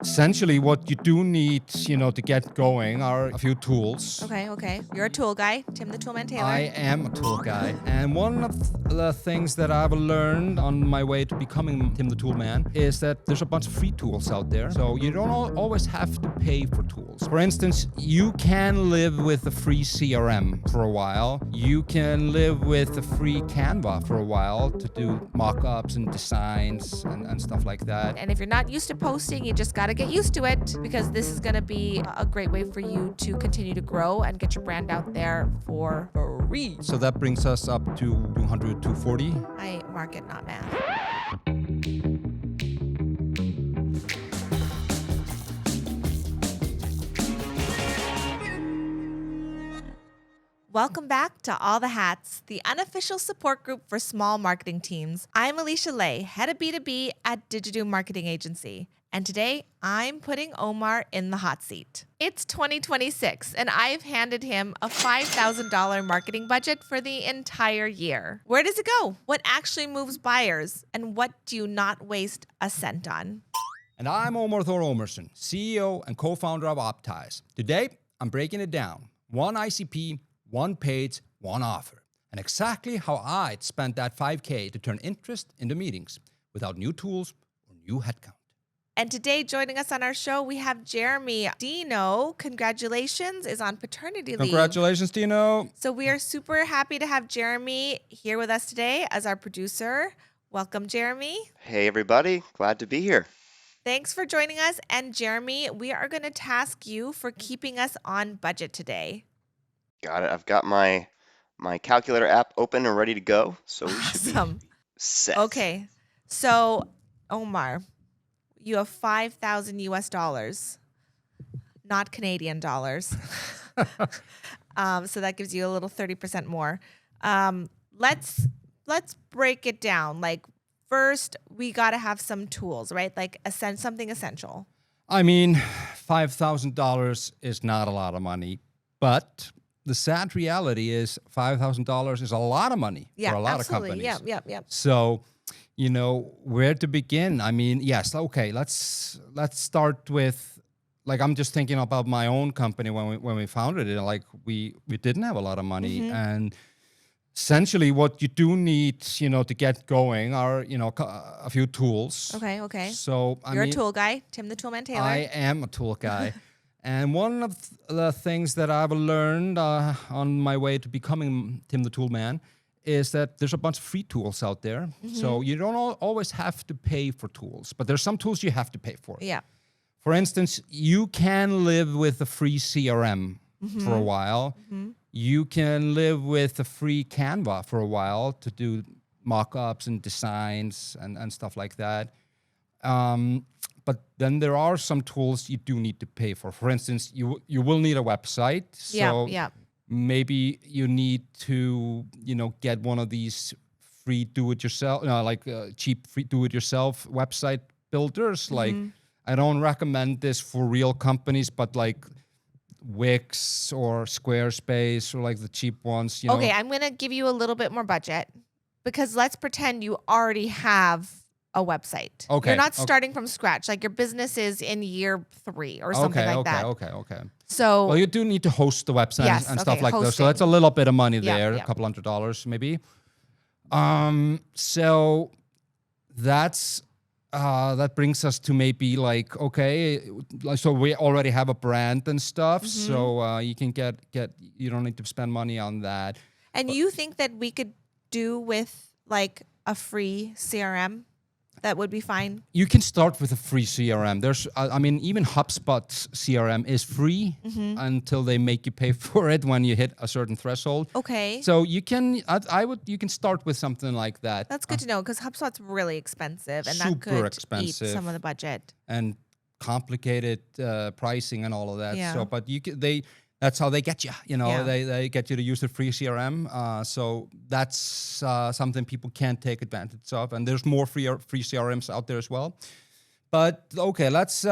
Essentially, what you do need, to get going are a few tools. Okay. You're a tool guy, Tim the Toolman Taylor. I am a tool guy. And one of the things that I've learned on my way to becoming Tim the Tool Man is that there's a bunch of free tools out there. So you don't always have to pay for tools. For instance, you can live with a free CRM for a while. You can live with a free Canva for a while to do mock-ups and designs and stuff like that. And if you're not used to posting, you just got to get used to it, because this is going to be a great way for you to continue to grow and get your brand out there for free. So that brings us up to 200, 240. I market, not math. Welcome back to All the Hats, the unofficial support group for small marketing teams. I'm Alicja Lei, head of B2B at Digido Marketing Agency. And today, I'm putting Ómar in the hot seat. It's 2026, and I've handed him a $5,000 marketing budget for the entire year. Where does it go? What actually moves buyers? And what do you not waste a cent on? And I'm Ómar Thor Ómarsson, CEO and co-founder of Optise. Today, I'm breaking it down. One ICP, one page, one offer. And exactly how I'd spent that $5K to turn interest into meetings without new tools or new headcount. And today, joining us on our show, we have Jeremy. Dino, congratulations, is on paternity leave. Congratulations, Dino. So we are super happy to have Jeremy here with us today as our producer. Welcome, Jeremy. Hey, everybody. Glad to be here. Thanks for joining us. And Jeremy, we are going to task you for keeping us on budget today. Got it. I've got my calculator app open and ready to go. So we should be Awesome. set. Okay. So, Ómar, you have 5,000 US dollars, not Canadian dollars. So that gives you a little 30% more. Let's break it down. Like, first, we got to have some tools, right? Like something essential. I mean, $5,000 is not a lot of money, but the sad reality is $5,000 is a lot of money for a lot of companies. Yeah. So, where to begin? I mean, yes, okay, let's start with, like, I'm just thinking about my own company when we founded it. Like, we didn't have a lot of money, and essentially what you do need, to get going are, a few tools. Okay. So You're a tool guy, Tim the Toolman Taylor. I am a tool guy. And one of the things that I've learned on my way to becoming Tim the Tool Man is that there's a bunch of free tools out there. So you don't always have to pay for tools, but there's some tools you have to pay for. Yeah. For instance, you can live with a free CRM for a while. You can live with a free Canva for a while to do mock-ups and designs and stuff like that. But then there are some tools you do need to pay for. For instance, you will need a website. So maybe you need to, get one of these free do-it-yourself, cheap free do-it-yourself website builders. Like, I don't recommend this for real companies, but like Wix or Squarespace or like the cheap ones. Okay, I'm going to give you a little bit more budget, because let's pretend you already have a website. Okay. You're not starting from scratch. Like, your business is in year 3 or something like that. Okay. So, well, you do need to host the website and stuff like that. So that's a little bit of money there, a couple $100 maybe. So that's that brings us to maybe like, okay, so we already have a brand and stuff. So you can get you don't need to spend money on that. And you think that we could do with like a free CRM? That would be fine. You can start with a free CRM. There's, even HubSpot's CRM is free until they make you pay for it when you hit a certain threshold. Okay. So you can, you can start with something like that. That's good to know, because HubSpot's really expensive, and that Super could expensive. eat some of the budget. And complicated pricing and all of that. Yeah. So, but that's how they get you. They get you to use the free CRM. So that's something people can take advantage of. And there's more free CRMs out there as well. But okay, let's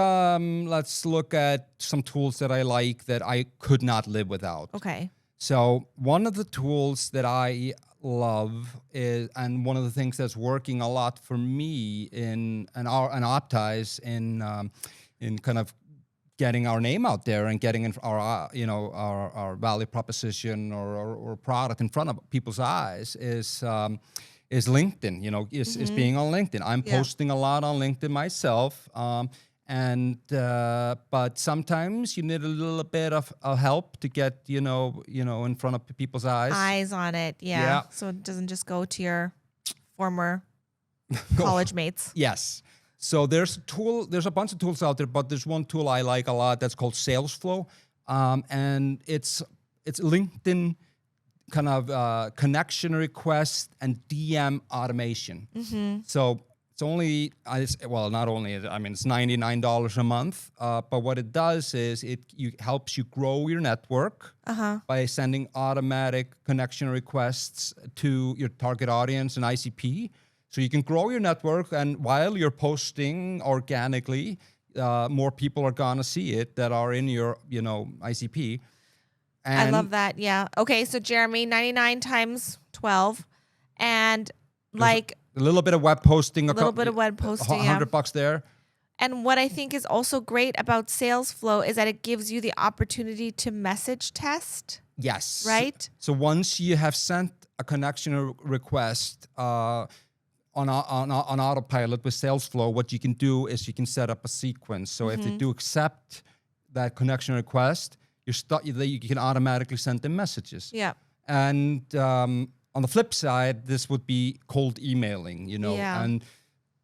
look at some tools that I like that I could not live without. Okay. So one of the tools that I love is, and one of the things that's working a lot for me in Optise in kind of getting our name out there and getting our value proposition or product in front of people's eyes is LinkedIn. Is being on LinkedIn. I'm posting a lot on LinkedIn myself, but sometimes you need a little bit of help to get in front of people's Eyes on it, Yeah. So it doesn't just go to your former college mates. Yes. So there's a bunch of tools out there, but there's one tool I like a lot that's called SalesFlow, and it's LinkedIn kind of connection request and DM automation. So it's only not only, I mean, it's $99 a month, but what it does is it helps you grow your network by sending automatic connection requests to your target audience and ICP. So you can grow your network, and while you're posting organically, more people are gonna see it that are in your, ICP. And I love that. Yeah. Okay. So Jeremy, 99 times 12, and like a little bit of web posting, a little bit of web posting, $100 there. And what I think is also great about SalesFlow is that it gives you the opportunity to message test. Yes. Right. So once you have sent a connection request, on autopilot with SalesFlow, what you can do is you can set up a sequence. So if they do accept that connection request, you can automatically send them messages. Yeah. And on the flip side, this would be cold emailing, Yeah. And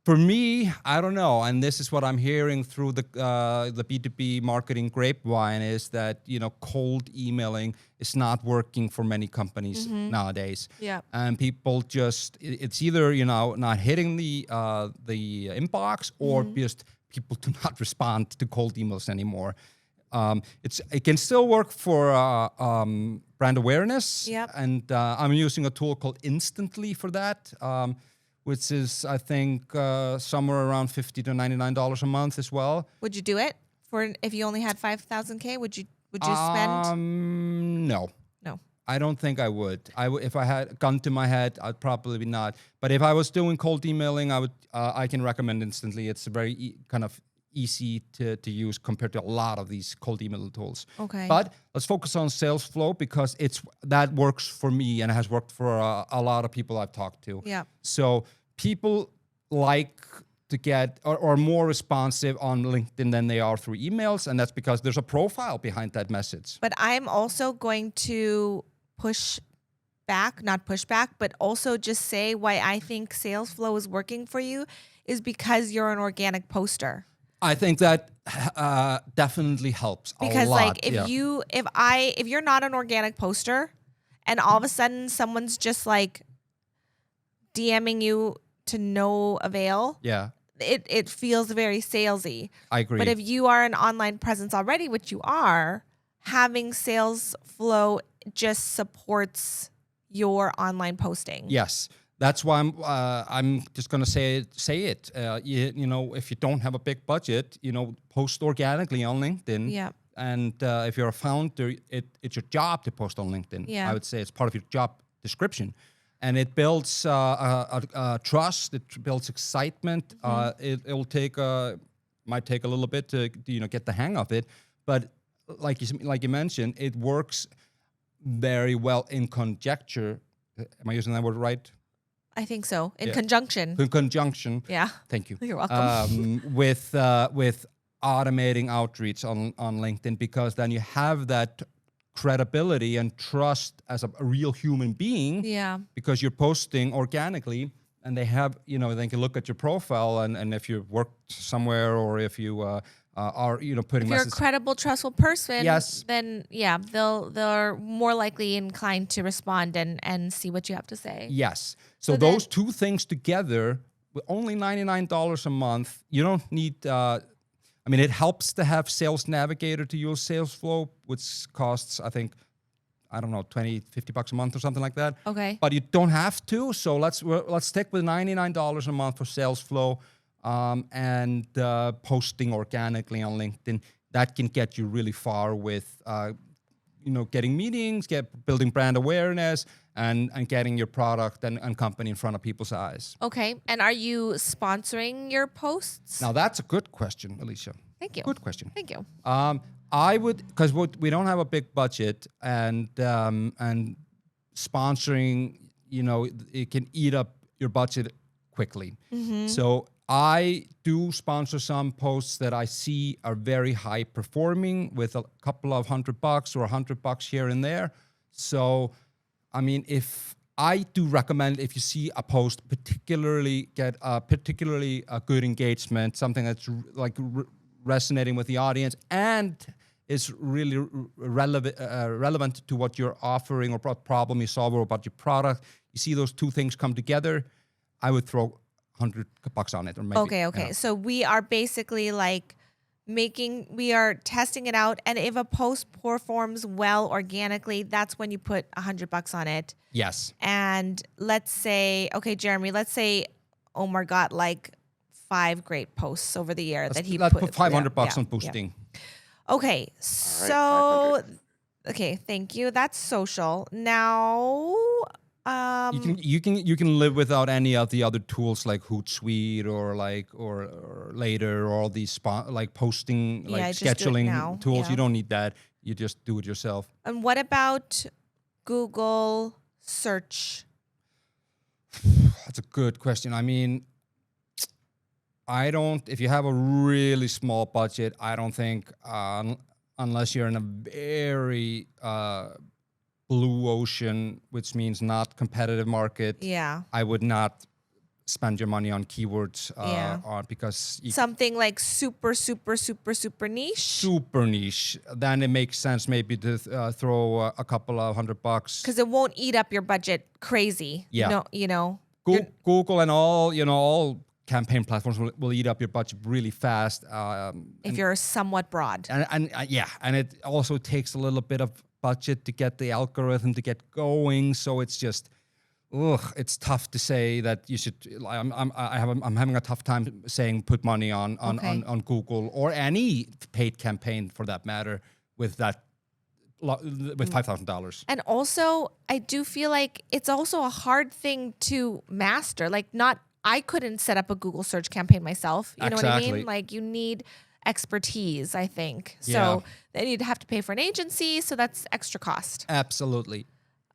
for me, I don't know, and this is what I'm hearing through the B2B marketing grapevine is that cold emailing is not working for many companies nowadays. Yeah. And people it's either not hitting the inbox or just people do not respond to cold emails anymore. It can still work for brand awareness. Yep. And I'm using a tool called Instantly for that. Which is, I think, somewhere around $50 to $99 a month as well. Would you do it if you only had 5,000K? Would you spend? No. No. I don't think I would. If I had a gun to my head, I'd probably not. But if I was doing cold emailing, I would. I can recommend Instantly. It's very kind of easy to use compared to a lot of these cold email tools. Okay. But let's focus on SalesFlow because that works for me and has worked for a lot of people I've talked to. Yeah. So people like to get or more responsive on LinkedIn than they are through emails, and that's because there's a profile behind that message. But I'm also going to not push back, but also just say why I think SalesFlow is working for you is because you're an organic poster. I think that definitely helps because a lot. Like if you're not an organic poster and all of a sudden someone's just like DMing you to no avail, it feels very salesy. I agree. But if you are an online presence already, which you are, having SalesFlow just supports your online posting. Yes. That's why I'm just gonna say it. If you don't have a big budget, post organically on LinkedIn. Yeah. And if you're a founder, it's your job to post on LinkedIn. Yeah. I would say it's part of your job description, and it builds trust. It builds excitement. It might take a little bit to get the hang of it, but like you mentioned, it works very well in conjecture. Am I using that word right? I think so. In conjunction. In conjunction. Yeah. Thank you. You're welcome. With automating outreach on LinkedIn, because then you have that credibility and trust as a real human being. Yeah. Because you're posting organically, and they have they can look at your profile and if you worked somewhere or if you are putting. If you're a credible, trustful person, yes, then they're more likely inclined to respond and see what you have to say. Yes. So those two things together, with only $99 a month, you don't need. It helps to have Sales Navigator to use SalesFlow, which costs, I think, I don't know, $20-$50 a month or something like that. Okay. But you don't have to. So let's stick with $99 a month for SalesFlow. And posting organically on LinkedIn, that can get you really far with, getting meetings, building brand awareness, and getting your product and company in front of people's eyes. Okay. And are you sponsoring your posts? Now, that's a good question, Alicia. Thank you. Good question. Thank you. I would, because we don't have a big budget, and sponsoring, it can eat up your budget quickly. So I do sponsor some posts that I see are very high performing with a couple of $100 or $100 here and there. So, I mean, if I do recommend, if you see a post particularly get particularly a good engagement, something that's resonating with the audience and is really relevant to what you're offering or what problem you solve or about your product, you see those two things come together, I would throw $100 on it, or maybe. Okay. So we are basically like we are testing it out, and if a post performs well organically, that's when you put $100 on it. Yes. And let's say, okay, Jeremy, let's say Omar got like 5 great posts over the year that he let's put $500 on boosting. Yeah. Okay, so okay, thank you. That's social. Now, you can live without any of the other tools like Hootsuite or Later, or all these posting scheduling tools. Yeah. You don't need that. You just do it yourself. And what about Google search? That's a good question. I mean, if you have a really small budget, I don't think, unless you're in a very blue ocean, which means not competitive market, I would not spend your money on keywords because something like super niche. Super niche. Then it makes sense maybe to throw a couple of $100 because it won't eat up your budget crazy. Yeah. Google and all campaign platforms will eat up your budget really fast. If you're somewhat broad. And it also takes a little bit of budget to get the algorithm to get going. So it's just, it's tough to say that you should. I'm having a tough time saying put money on Google or any paid campaign for that matter with $5,000. And also, I do feel like it's also a hard thing to master. Like, I couldn't set up a Google search campaign myself. You know what I mean? Like, you need expertise, I think. So then you'd have to pay for an agency, so that's extra cost. Absolutely.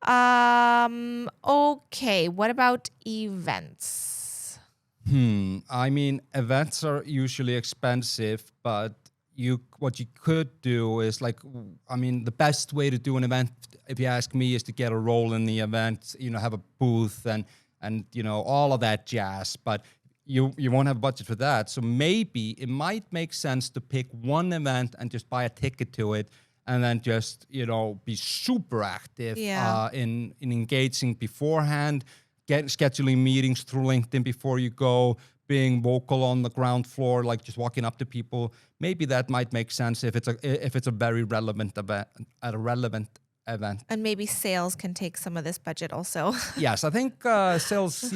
Okay, what about events? I mean, events are usually expensive, but what you could do is the best way to do an event, if you ask me, is to get a role in the event, have a booth and all of that jazz, but you won't have a budget for that. So maybe it might make sense to pick one event and just buy a ticket to it, and then just be super active in engaging beforehand, scheduling meetings through LinkedIn before you go, being vocal on the ground floor, like just walking up to people. Maybe that might make sense if it's a very relevant event. And maybe sales can take some of this budget also. Yes, I think sales,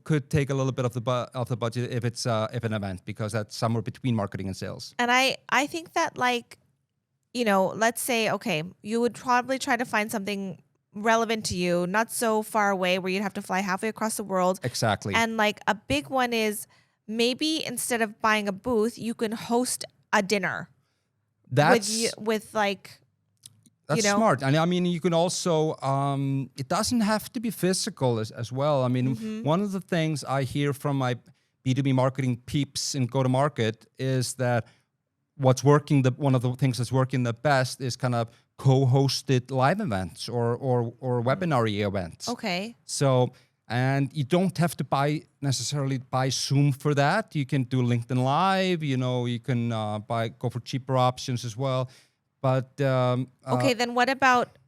could take a little bit of the budget if it's an event, because that's somewhere between marketing and sales. And I think that let's say, okay, you would probably try to find something relevant to you, not so far away where you'd have to fly halfway across the world. Exactly. And a big one is maybe instead of buying a booth, you can host a dinner. That's smart. And I mean, you can also, it doesn't have to be physical as well. I mean, one of the things I hear from my B2B marketing peeps in go-to-market is that one of the things that's working the best is kind of co-hosted live events or webinar events. Okay. So, and you don't have to necessarily buy Zoom for that. You can do LinkedIn Live, you can go for cheaper options as well. But okay, then what about?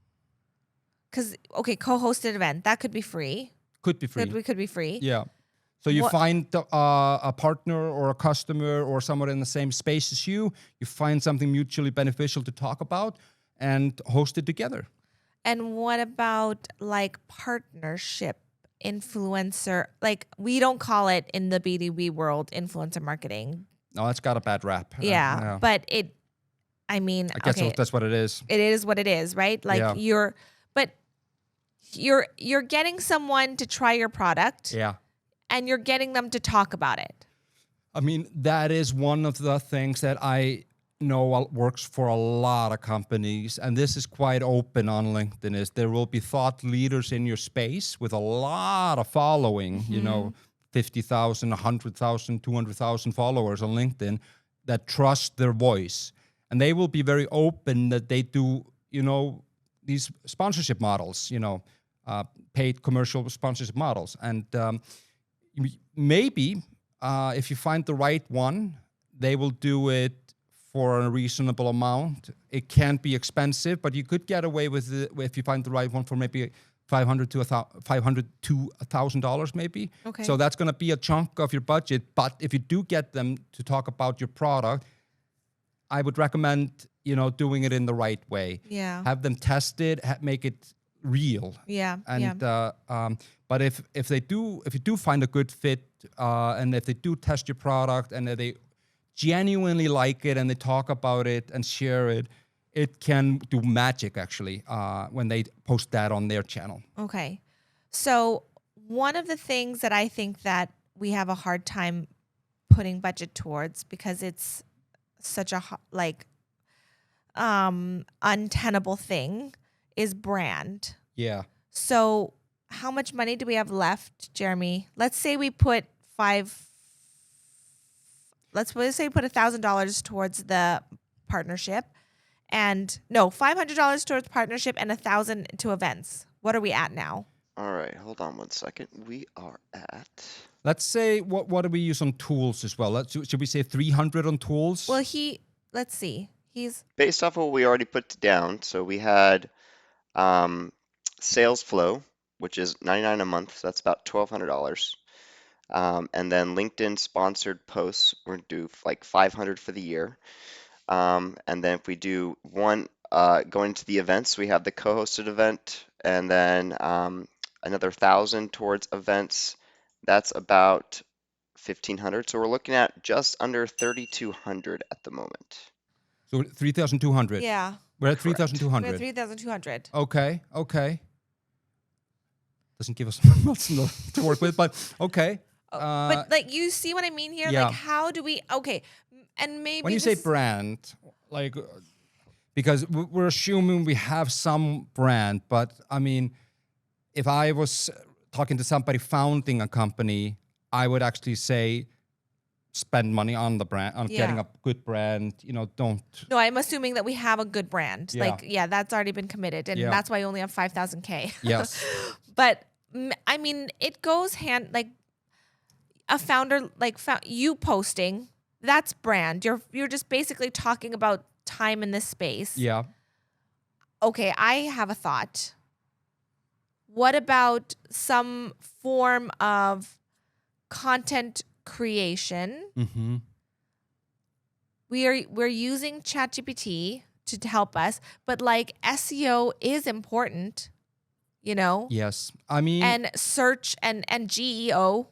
Co-hosted event that could be free. Could be free. Could be free. Yeah. So you find a partner or a customer or someone in the same space as you. You find something mutually beneficial to talk about and host it together. And what about partnership influencer? We don't call it in the B2B world influencer marketing. No, it's got a bad rap. Yeah. But I guess that's what it is. It is what it is, right? You're getting someone to try your product. Yeah. And you're getting them to talk about it. I mean, that is one of the things that I know works for a lot of companies, and this is quite open on LinkedIn, is there will be thought leaders in your space with a lot of following, 50,000, 100,000, 200,000 followers on LinkedIn that trust their voice. And they will be very open that they do, these sponsorship models, paid commercial sponsorship models. And maybe if you find the right one, they will do it for a reasonable amount. It can't be expensive, but you could get away with it if you find the right one for maybe $500 to $1,000 maybe. Okay. So that's going to be a chunk of your budget. But if you do get them to talk about your product, I would recommend, doing it in the right way. Yeah. Have them test it, make it real. Yeah. And but if you do find a good fit, and if they do test your product and they genuinely like it and they talk about it and share it, it can do magic actually when they post that on their channel. Okay. So one of the things that I think that we have a hard time putting budget towards, because it's such a untenable thing, is brand. Yeah. So how much money do we have left, Jeremy? Let's say we put $1,000 towards the partnership, and $500 towards partnership and $1,000 to events. What are we at now? All right, hold on one second. We are at. Let's say what do we use on tools as well? Should we say 300 on tools? Well, let's see. He's Based off of what we already put down, so we had sales flow, which is $99 a month. So that's about $1,200. And then LinkedIn sponsored posts, we're going to do like 500 for the year. And then if we do one going to the events, we have the co-hosted event, and then another 1,000 towards events. That's about 1,500. So we're looking at just under 3,200 at the moment. So 3,200. yeah. We're at Correct. 3,200. We're at 3,200. Okay. Doesn't give us much to work with, but okay. But you see what I mean here? Yeah. Like, how do we? Okay, and maybe When you say brand, because we're assuming we have some brand, but I mean, if I was talking to somebody founding a company, I would actually say spend money on the brand, on getting a good brand. Don't. No, I'm assuming that we have a good brand. Yeah. That's already been committed, and that's why I only have 5,000K. Yes. But I mean, it goes hand a founder you posting. That's brand. You're just basically talking about time in this space. Yeah. Okay, I have a thought. What about some form of content creation? Mm-hmm. We're using ChatGPT to help us, but SEO is important, Yes. I mean, and search and GEO.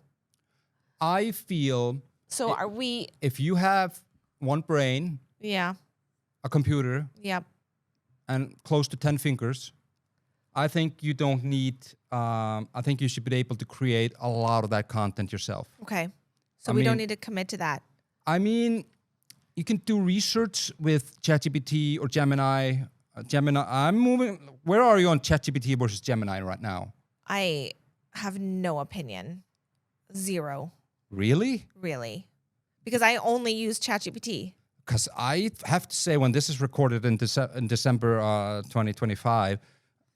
I feel So are we? if you have one brain, Yeah. a computer, Yep. and close to 10 fingers, I think you don't need, I think you should be able to create a lot of that content yourself. Okay. So I we don't mean- need to commit to that. I mean, you can do research with ChatGPT or Gemini. Where are you on ChatGPT versus Gemini right now? I have no opinion. Zero, Really? really. Because I only use ChatGPT. Because I have to say, when this is recorded in December 2025,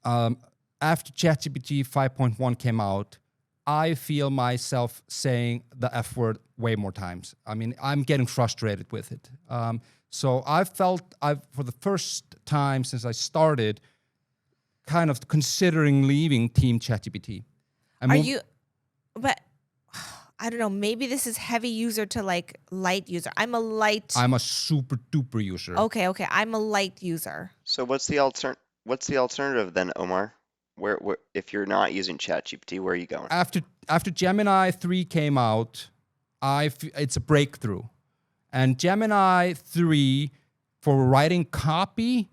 after ChatGPT 5.1 came out, I feel myself saying the F word way more times. I mean, I'm getting frustrated with it. So I felt for the first time since I started, kind of considering leaving Team ChatGPT. But I don't know, maybe this is heavy user to light user. I'm a super duper user. Okay, I'm a light user. So what's the alternative then, Omar? Where if you're not using ChatGPT, where are you going? After Gemini 3 came out, it's a breakthrough. And Gemini 3, for writing copy,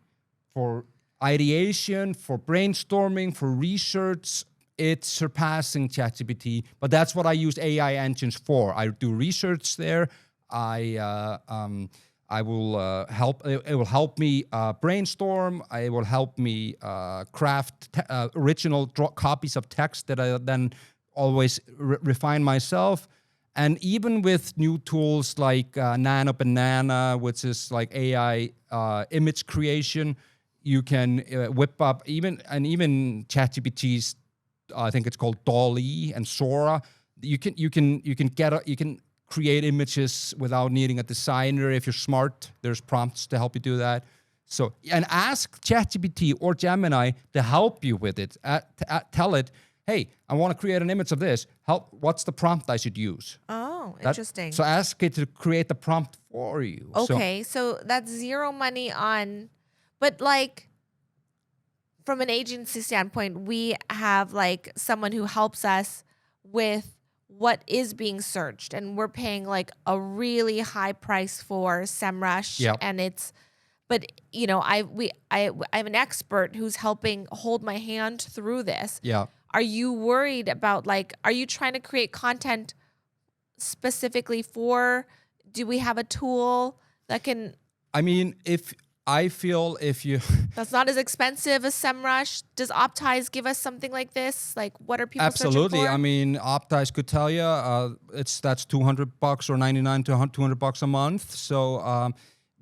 for ideation, for brainstorming, for research, it's surpassing ChatGPT. But that's what I use AI engines for. I do research there. I will help. It will help me brainstorm. It will help me craft original copies of text that I then always refine myself. And even with new tools like Nano Banana, which is like AI image creation, you can whip up even ChatGPT's. I think it's called DALL-E and Sora. You can create images without needing a designer. If you're smart, there's prompts to help you do that. So, and ask ChatGPT or Gemini to help you with it. Tell it, hey, I want to create an image of this. What's the prompt I should use? Oh, interesting. So ask it to create the prompt for you. Okay, so that's zero money on, but like from an agency standpoint, we have like someone who helps us with what is being searched, and we're paying like a really high price for SEMrush. Yep. And but you know, I have an expert who's helping hold my hand through this. Yeah. Are you worried about are you trying to create content specifically do we have a tool that can? I mean, if you That's not as expensive as SEMrush. Does Optimize give us something like this? Like, what are people absolutely. searching for? I mean, Optimize could tell you that's $200 or $99 to $200 a month. So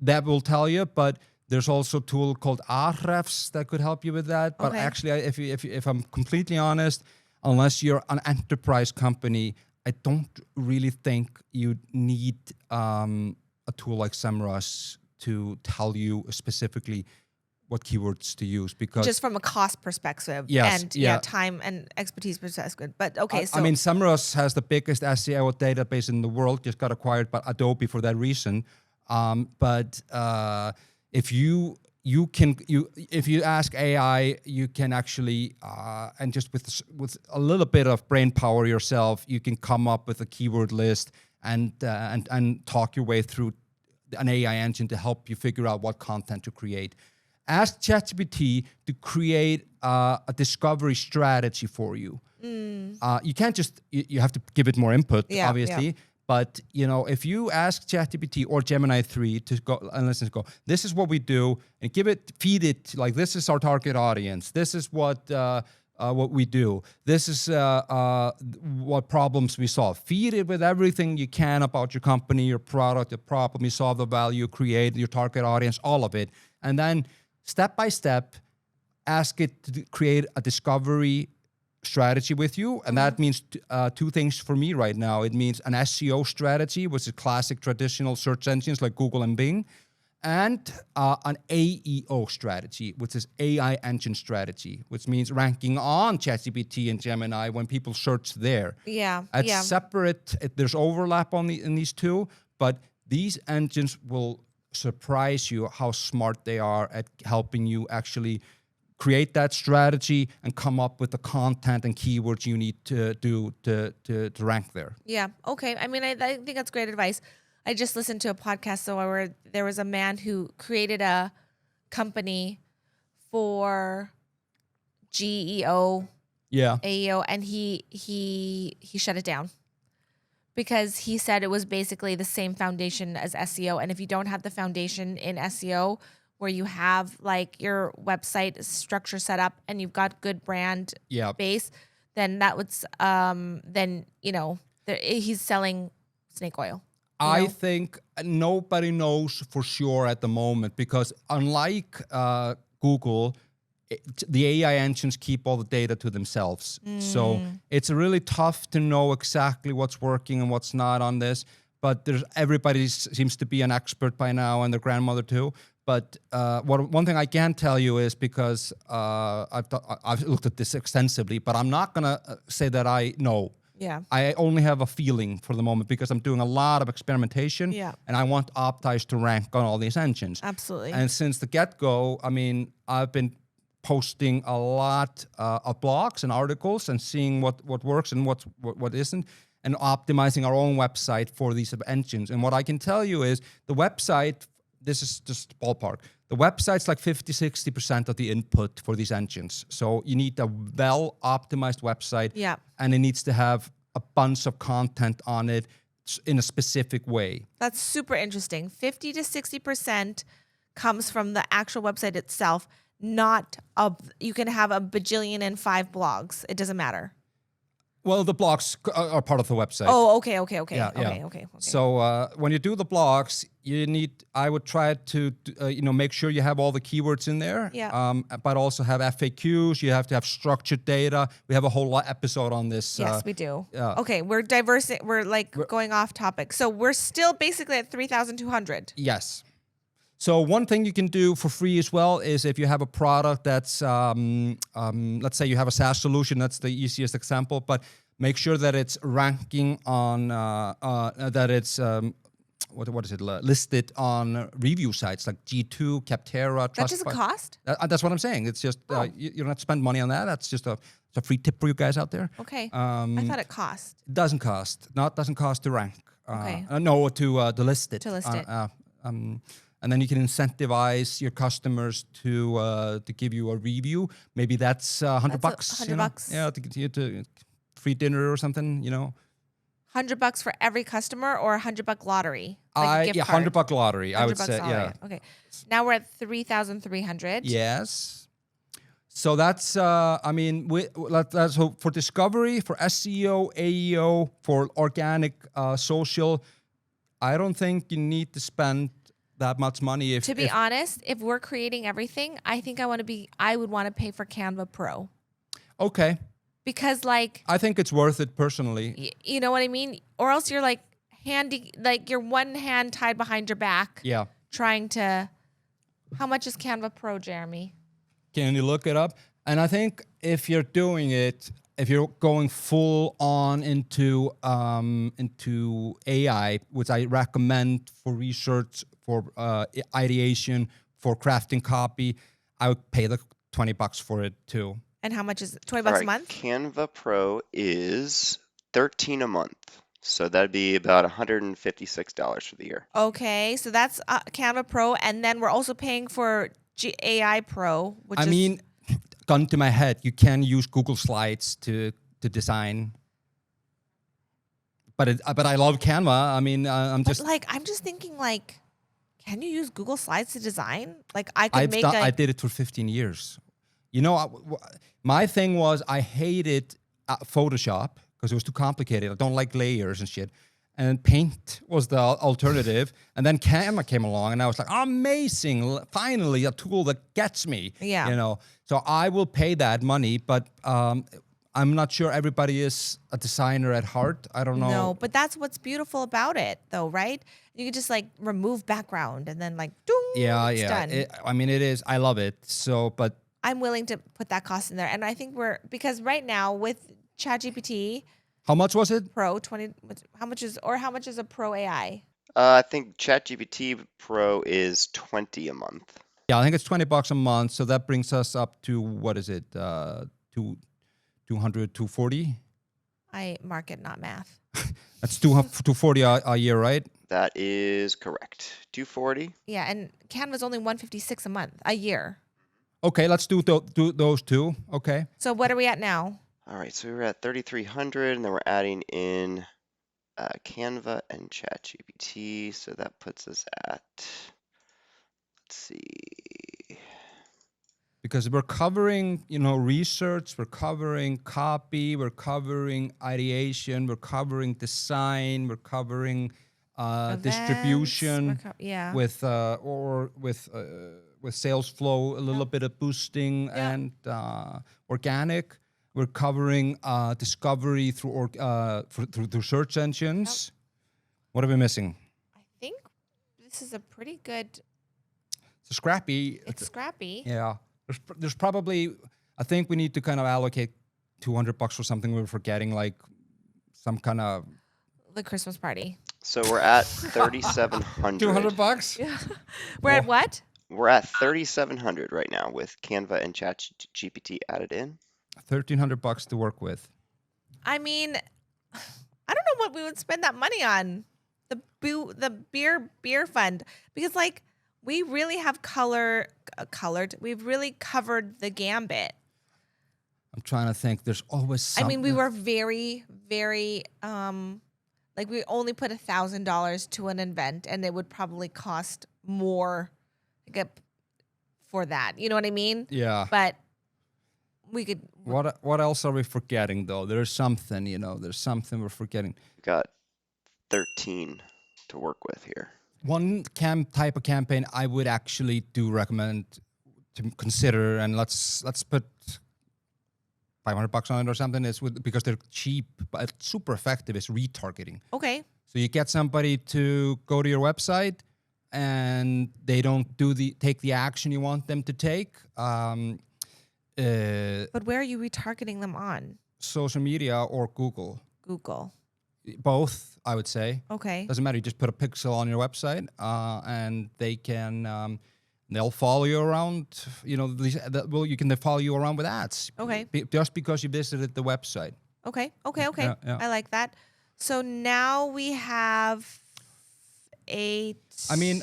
that will tell you. But there's also a tool called Ahrefs that could help you with that. But Okay. actually, if I'm completely honest, unless you're an enterprise company, I don't really think you need a tool like SEMrush to tell you specifically what keywords to use, because Just from a cost perspective, Yes, and yeah. time and expertise perspective. But okay, so I mean, SEMrush has the biggest SEO database in the world. Just got acquired by Adobe for that reason. But if you ask AI, you can actually and just with a little bit of brain power yourself, you can come up with a keyword list and talk your way through an AI engine to help you figure out what content to create. Ask ChatGPT to create a discovery strategy for you. You can't just, you have to give it more input, Yeah, obviously. yeah. But, you know, if you ask ChatGPT or Gemini 3 to go and listen, this is what we do, and feed it, like, this is our target audience. This is what we do. This is what problems we solve. Feed it with everything you can about your company, your product, the problem you solve, the value you create, your target audience, all of it. And then step by step, ask it to create a discovery strategy with you. And that means two things for me right now. It means an SEO strategy, which is classic traditional search engines like Google and Bing, and an AEO strategy, which is AI engine strategy, which means ranking on ChatGPT and Gemini when people search there. yeah, It's yeah. separate. There's overlap in these two, but these engines will surprise you how smart they are at helping you actually create that strategy and come up with the content and keywords you need to do to rank there. Yeah. Okay. I mean, I think that's great advice. I just listened to a podcast where there was a man who created a company for GEO, Yeah. AEO, and he shut it down because he said it was basically the same foundation as SEO. And if you don't have the foundation in SEO, where you have like your website structure set up and you've got good brand Yeah. base, then that would then he's selling snake oil. I think nobody knows for sure at the moment, because unlike Google, the AI engines keep all the data to themselves. So it's really tough to know exactly what's working and what's not on this. But everybody seems to be an expert by now, and their grandmother too. But one thing I can tell you is, because I've looked at this extensively, but I'm not going to say that I know. Yeah. I only have a feeling for the moment, because I'm doing a lot of experimentation, Yeah. and I want Optimize to rank on all these engines. Absolutely. And since the get-go, I mean, I've been posting a lot of blogs and articles and seeing what works and what isn't, and optimizing our own website for these engines. And what I can tell you is the website, this is just ballpark, the website's like 50-60% of the input for these engines. So you need a well-optimized website. Yeah. And it needs to have a bunch of content on it in a specific way. That's super interesting. 50 to 60% comes from the actual website itself, not you can have a bajillion and 5 blogs. It doesn't matter. Well, the blogs are part of the website. Oh, okay. Yeah, Okay. So when you do the blogs, I would try to, make sure you have all the keywords in there. Yeah. But also have FAQs. You have to have structured data. We have a whole episode on this. Yes, we do. yeah. Okay, we're diverse. We're going off topic. So we're still basically at 3,200. Yes. So one thing you can do for free as well is if you have a product that's, let's say you have a SaaS solution, that's the easiest example, but make sure that it's ranking on, that it's, what is it, listed on review sites like G2, Capterra, That doesn't cost? That's what I'm saying. It's just, you don't have to spend money on that. That's just a free tip for you guys out there. Okay. I thought it cost. It doesn't cost. Doesn't cost to rank. Okay. No, to list it. To list it. And then you can incentivize your customers to give you a review. Maybe that's $100. $100. Yeah, to get you to free dinner or something. $100 for every customer or $100 lottery? Like a gift card? $100 lottery. I would $100 say. lottery. Yeah. Okay. Now we're at 3,300. Yes. So that's that's for discovery, for SEO, AEO, for organic social. I don't think you need to spend that much money. To be honest, if we're creating everything, I think I would want to pay for Canva Pro. Okay. Because I think it's worth it personally. You know what I mean? Or else you're you're one hand tied behind your back. Yeah. Trying to, how much is Canva Pro, Jeremy? Can you look it up? And I think if you're doing it, if you're going full on into AI, which I recommend for research, for ideation, for crafting copy, I would pay the $20 for it too. And how much is it? $20 a month? Canva Pro is $13 a month. So that'd be about $156 for the year. Okay, so that's Canva Pro, and then we're also paying for AI Pro, which is... gun to my head, you can use Google Slides to design. But I love Canva. I mean, I'm just thinking can you use Google Slides to design? I did it for 15 years. My thing was I hated Photoshop because it was too complicated. I don't like layers and shit. And Paint was the alternative. And then Canva came along, and I was like, amazing! Finally, a tool that gets me. Yeah. So I will pay that money, but I'm not sure everybody is a designer at heart. I don't know. No, but that's what's beautiful about it, though, right? You can just remove background and then doom, it's done. It is. I love it. So, but I'm willing to put that cost in there, and I think because right now with ChatGPT. How much was it? Pro 20. How much is a Pro AI? I think ChatGPT Pro is $20 a month. Yeah, I think it's $20 a month. So that brings us up to what is it? 200, 240. I market, not math. That's 240 a year, right? That is correct. 240. Yeah, and Canva's only $156 a year. Okay, let's do those two. Okay. So what are we at now? All right, so we're at 3,300, and then we're adding in Canva and ChatGPT. So that puts us at, let's see. Because we're covering, research, we're covering copy, we're covering ideation, we're covering design, we're covering distribution with sales flow, a little bit of boosting and organic. We're covering discovery through search engines. Yep. What are we missing? I think this is a pretty good. It's scrappy. It's scrappy. Yeah. There's probably. I think we need to kind of allocate $200 for something we're forgetting, like some kind of. The Christmas party. So we're at 3,700. $200? Yeah. We're at what? We're at 3,700 right now with Canva and ChatGPT added in. $1,300 to work with. I mean, I don't know what we would spend that money on. The beer fund, because we really have colored. We've really covered the gambit. I'm trying to think. There's always something. I mean, we were very, very like we only put $1,000 to an event, and it would probably cost more for that. You know what I mean? Yeah. But we could. What else are we forgetting though? There's something, there's something we're forgetting. We've got 13 to work with here. One type of campaign I would actually do recommend to consider, and let's put $500 on it or something, because they're cheap but super effective, is retargeting. Okay. So you get somebody to go to your website and they don't take the action you want them to take. But where are you retargeting them on? Social media or Google. Google. Both, I would say. Okay. Doesn't matter. You just put a pixel on your website, and they'll follow you around. You can follow you around with ads. Okay. Just because you visited the website. Okay. Okay. Yeah. I like that. So now we have 8. I mean,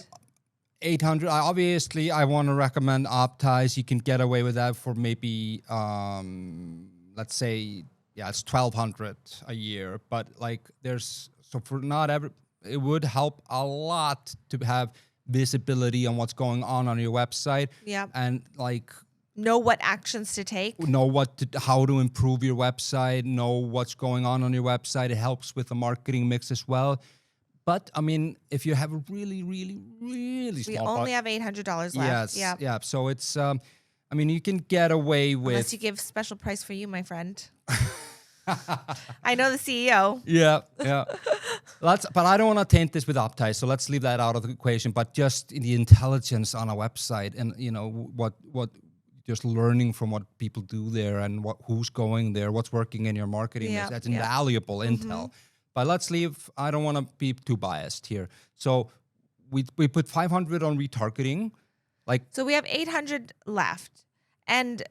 800. Obviously, I want to recommend Optimize. You can get away with that for maybe, let's say, it's 1,200 a year. But for not every, it would help a lot to have visibility on what's going on your website. Yeah. And know what actions to take. Know how to improve your website. Know what's going on your website. It helps with the marketing mix as well. But I mean, if you have a really, really, really small, we only have $800 left. Yes. Yeah. So it's, you can get away with. Unless you give special price for you, my friend. I know the CEO. Yeah. But I don't want to taint this with Optimize, so let's leave that out of the equation. But just in the intelligence on a website, and what just learning from what people do there, and who's going there, what's working in your marketing. Yeah. That's invaluable intel. But let's leave. I don't want to be too biased here. So we put 500 on retargeting. So we have 800 left, and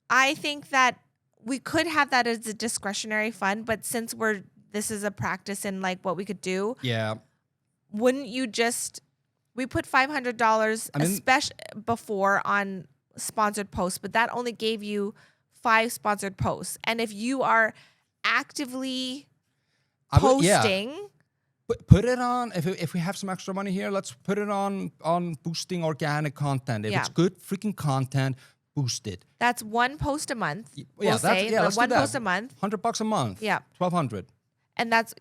I think that we could have that as a discretionary fund. But since this is a practice in what we could do. Yeah. Wouldn't you we put $500 especially before on sponsored posts, but that only gave you 5 sponsored posts. And if you are actively posting, put it on. If we have some extra money here, let's put it on boosting organic content. If it's good freaking content, boost it. That's 1 post a month. Let's one do that. post a month. $100 a month. Yeah. 1,200. And that's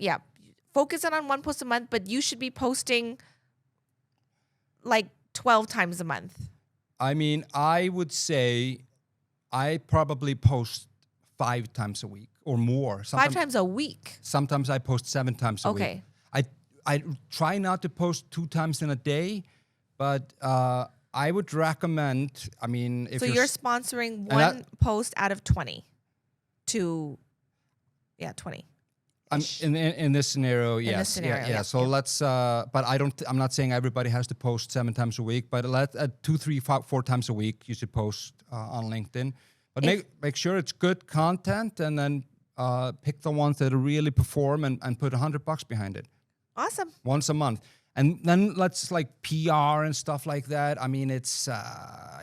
focus it on 1 post a month, but you should be posting 12 times a month. I mean, I would say I probably post 5 times a week or more. 5 times a week. Sometimes I post 7 times a week. Okay. I try not to post 2 times in a day, but I would recommend. I mean, if you're sponsoring 1 post out of 20 to 20. In this scenario, yes. In this scenario, So let's. But I'm not saying everybody has to post 7 times a week, but 2, 3, 4 times a week you should post on LinkedIn. But make sure it's good content, and then pick the ones that really perform, and put $100 behind it. Awesome. Once a month. And then let's PR and stuff like that. I mean, it's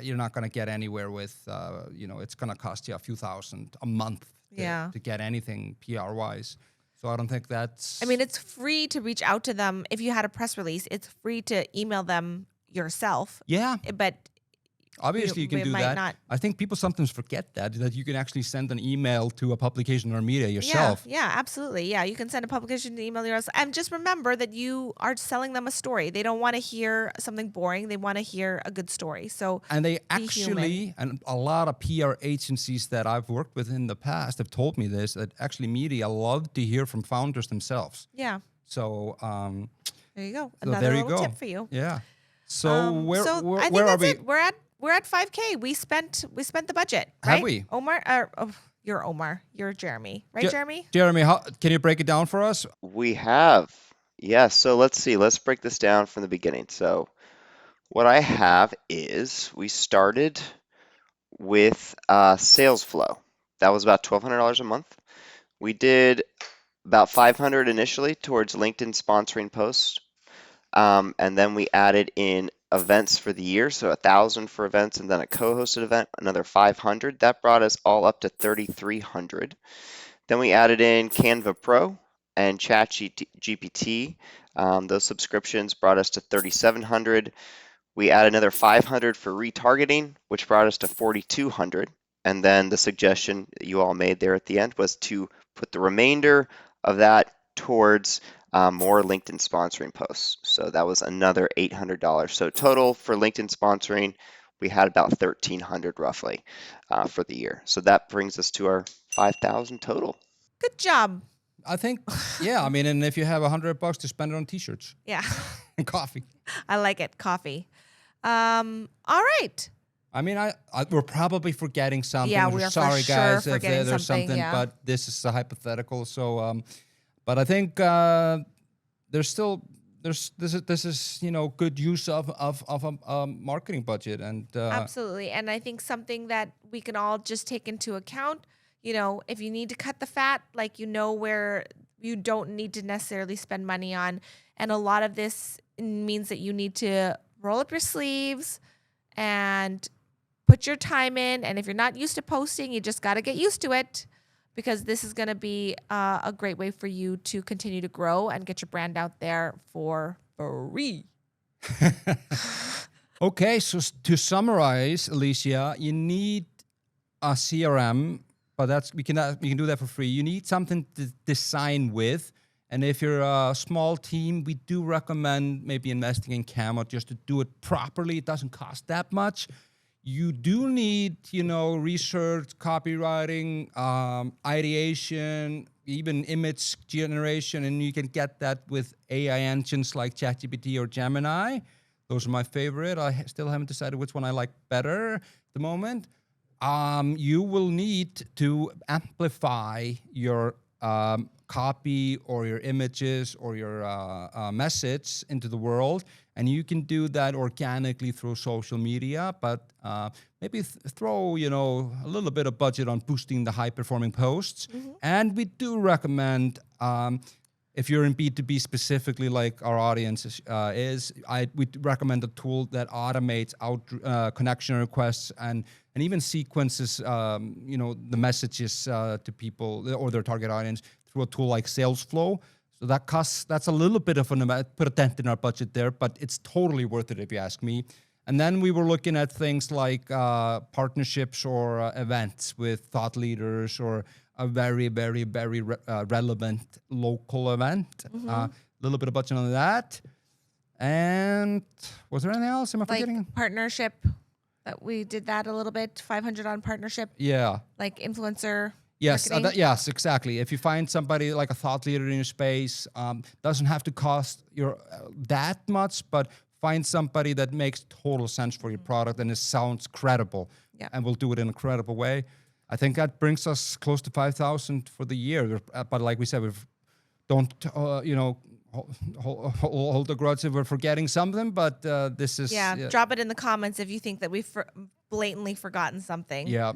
you're not going to get anywhere with, it's going to cost you a few thousand a month to get anything PR-wise. So I don't think that's... I mean, it's free to reach out to them. If you had a press release, it's free to email them yourself. Yeah. But... Obviously, you can do that. Not. I think people sometimes forget that you can actually send an email to a publication or media yourself. Yeah, absolutely. Yeah, you can send a publication to email yourself. And just remember that you are selling them a story. They don't want to hear something boring. They want to hear a good story. So and they actually, and a lot of PR agencies that I've worked with in the past have told me this, that actually media love to hear from founders themselves. Yeah. So there you go. So Another little tip for you. Yeah. So where I think where that's are we? it. We're at 5K. We spent the budget, right? Have we? Omar, you're Omar. You're Jeremy, right, Jeremy? Jeremy, can you break it down for us? We have. Yeah, so let's see. Let's break this down from the beginning. So what I have is we started with sales flow. That was about $1,200 a month. We did about $500 initially towards LinkedIn sponsoring posts. And then we added in events for the year, so 1,000 for events, and then a co-hosted event, another 500. That brought us all up to 3,300. Then we added in Canva Pro, and ChatGPT. Those subscriptions brought us to 3,700. We add another 500 for retargeting, which brought us to 4,200. And then the suggestion that you all made there at the end was to put the remainder of that towards more LinkedIn sponsoring posts. So that was another $800. So total for LinkedIn sponsoring, we had about 1,300 roughly for the year. So that brings us to our 5,000 total. Good job. I think, yeah, I mean, and if you have $100 to spend it on t-shirts Yeah. and coffee. I like it. Coffee. All right. I mean, we're probably forgetting something. Yeah, We're we are for sorry, sure guys, if forgetting there's something, yeah. but this is a hypothetical. So, but I think there's still this is good use of a marketing budget and Absolutely. And I think something that we can all just take into account, if you need to cut the fat, like where you don't need to necessarily spend money on. And a lot of this means that you need to roll up your sleeves and put your time in. And if you're not used to posting, you just got to get used to it, because this is going to be a great way for you to continue to grow and get your brand out there for free. Okay, so to summarize, Alicia, you need a CRM, but we can do that for free. You need something to design with, and if you're a small team, we do recommend maybe investing in Canva just to do it properly. It doesn't cost that much. You do need, research, copywriting, ideation, even image generation, and you can get that with AI engines like ChatGPT or Gemini. Those are my favorite. I still haven't decided which one I like better at the moment. You will need to amplify your copy or your images or your message into the world, and you can do that organically through social media, but maybe throw a little bit of budget on boosting the high-performing posts. Mm-hmm. And we do recommend, if you're in B2B specifically, like our audience we recommend a tool that automates out connection requests and even sequences, the messages to people or their target audience through a tool like Salesflow. So that's a little bit of put a dent in our budget there, but it's totally worth it if you ask me. And then we were looking at things like partnerships or events with thought leaders or a very, very, very relevant local event. A little bit of budget on that. And was there anything else? Am I forgetting? Like partnership, that we did that a little bit, 500 on partnership. Yeah. Like influencer. Yes, yes, exactly. If you find somebody like a thought leader in your space, doesn't have to cost that much, but find somebody that makes total sense for your product and it sounds credible, and will do it in a credible way. I think that brings us close to 5,000 for the year. But like we said, we don't, hold the grudge if we're forgetting something. But this is drop it in the comments if you think that we've blatantly forgotten something. Yeah.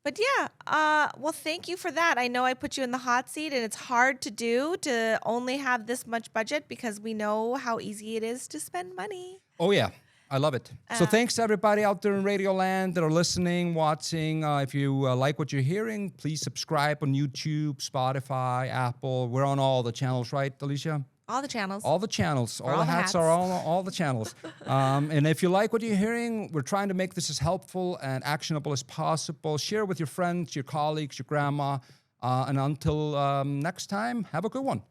But well, thank you for that. I know I put you in the hot seat, and it's hard to do to only have this much budget because we know how easy it is to spend money. Oh, yeah. I love it. So thanks to everybody out there in Radio Land that are listening, watching. If you like what you're hearing, please subscribe on YouTube, Spotify, Apple. We're on all the channels, right, Alicia? All the channels. All the channels. All the hats are on all the channels. And if you like what you're hearing, we're trying to make this as helpful and actionable as possible. Share with your friends, your colleagues, your grandma. And until next time, have a good one.